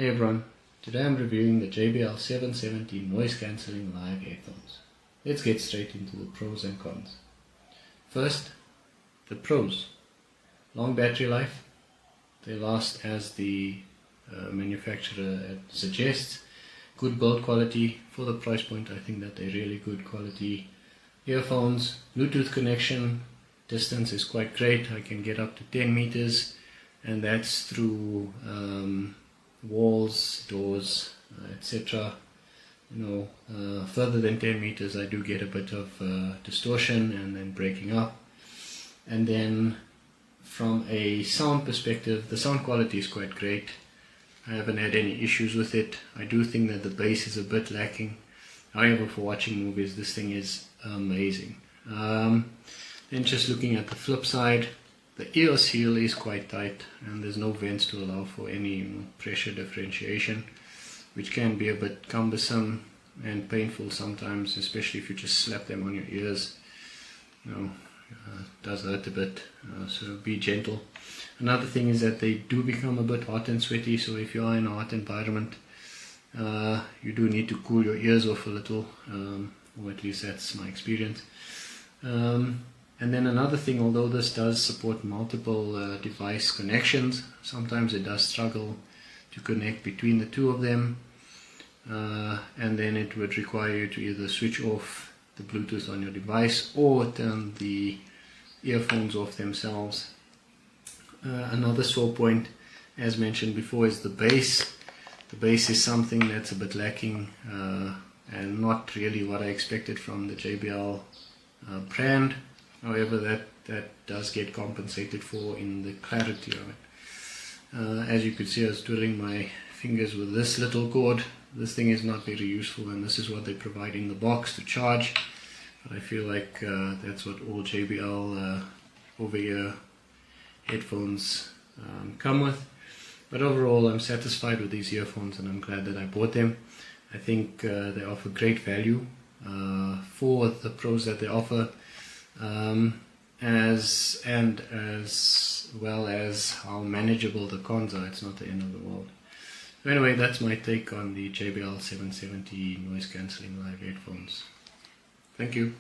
Hey everyone, today I'm reviewing the JBL 770 noise cancelling live headphones. Let's get straight into the pros and cons. First, the pros. Long battery life. They last as the manufacturer suggests. Good build quality. For the price point, I think that they're really good quality earphones. Bluetooth connection distance is quite great. I can get up to 10 meters, and that's through walls, doors, etc. Further than 10 meters I do get a bit of distortion and then breaking up. And then from a sound perspective, the sound quality is quite great. I haven't had any issues with it. I do think that the bass is a bit lacking. However, for watching movies, this thing is amazing. Then just looking at the flip side, the ear seal is quite tight and there's no vents to allow for any pressure differentiation, which can be a bit cumbersome and painful sometimes, especially if you just slap them on your ears. It does hurt a bit, so be gentle. Another thing is that they do become a bit hot and sweaty, so if you are in a hot environment, you do need to cool your ears off a little, or at least that's my experience. And then another thing, although this does support multiple device connections, sometimes it does struggle to connect between the two of them, and then it would require you to either switch off the Bluetooth on your device or turn the earphones off themselves. Another sore point, as mentioned before, is the bass. The bass is something that's a bit lacking and not really what I expected from the JBL brand. However, that does get compensated for in the clarity of it. As you could see, I was twiddling my fingers with this little cord. This thing is not very useful, and this is what they provide in the box to charge. But I feel like that's what all JBL over-ear headphones come with. But overall, I'm satisfied with these earphones and I'm glad that I bought them. I think they offer great value for the pros that they offer. As well as how manageable the cons are. It's not the end of the world. So anyway, that's my take on the JBL 770 noise cancelling live headphones. Thank you.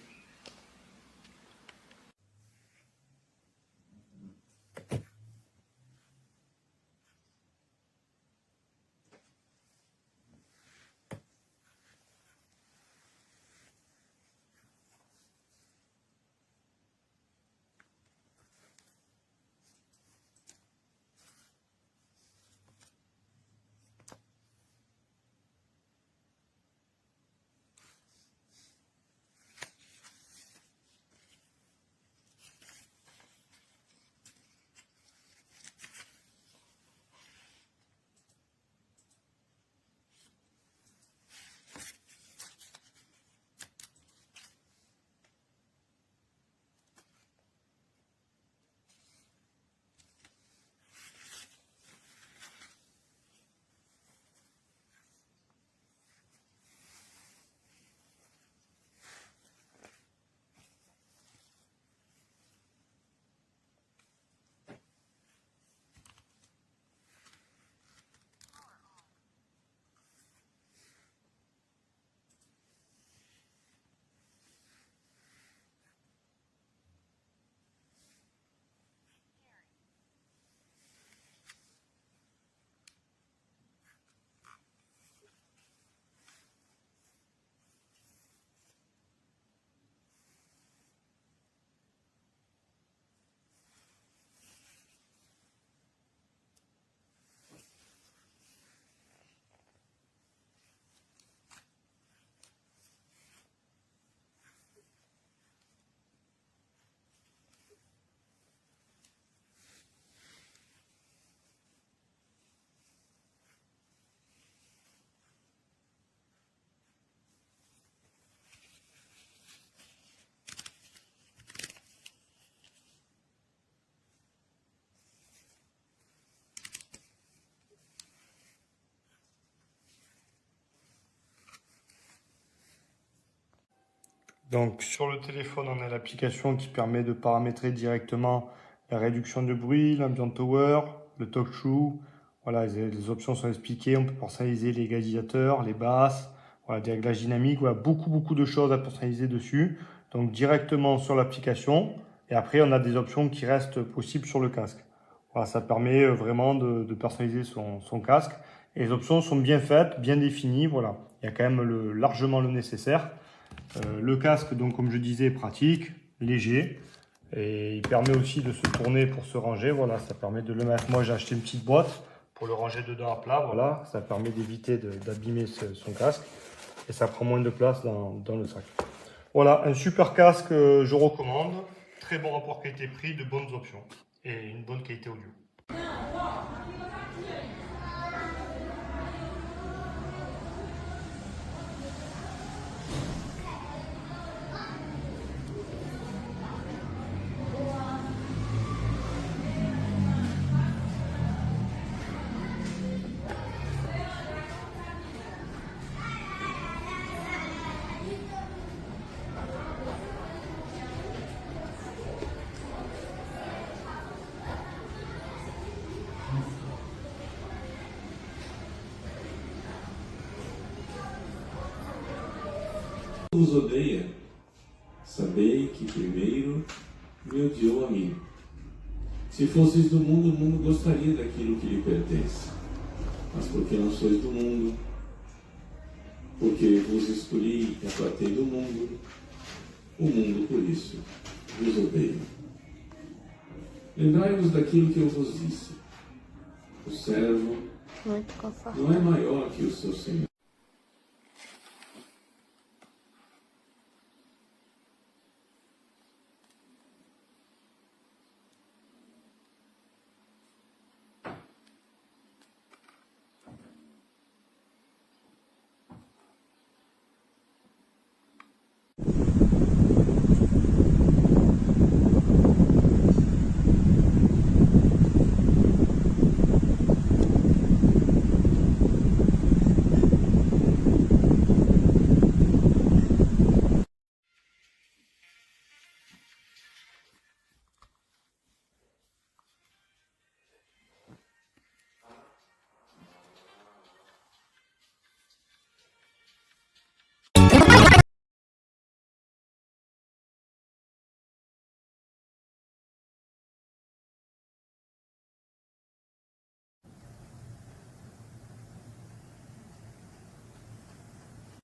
Donc sur le téléphone, on a l'application qui permet de paramétrer directement la réduction de bruit, l'ambient power, le talk show, Voilà, les options sont expliquées. On peut personnaliser les égalisateurs, les basses, voilà, des réglages dynamiques. Voilà, beaucoup de choses à personnaliser dessus. Donc directement sur l'application. Et après, on a des options qui restent possibles sur le casque. Voilà, ça permet vraiment de personnaliser son casque. Et les options sont bien faites, bien définies. Voilà, il y a quand même largement le nécessaire. Le casque, donc comme je disais, est pratique, léger. Et il permet aussi de se tourner pour se ranger. Voilà, ça permet de le mettre. Moi, j'ai acheté une petite boîte pour le ranger dedans à plat. Voilà, ça permet d'éviter d'abîmer son casque. Et ça prend moins de place dans le sac. Voilà, un super casque, je recommande. Très bon rapport qualité-prix, de bonnes options. Et une bonne qualité audio. Vos odeia, sabei que primeiro me odiou a mim. Se fosseis do mundo, o mundo gostaria daquilo que lhe pertence. Mas porque não sois do mundo, porque vos escolhi e apartei do mundo, o mundo por isso vos odeia. Lembrai-vos daquilo que eu vos disse. O servo não é maior que o seu senhor.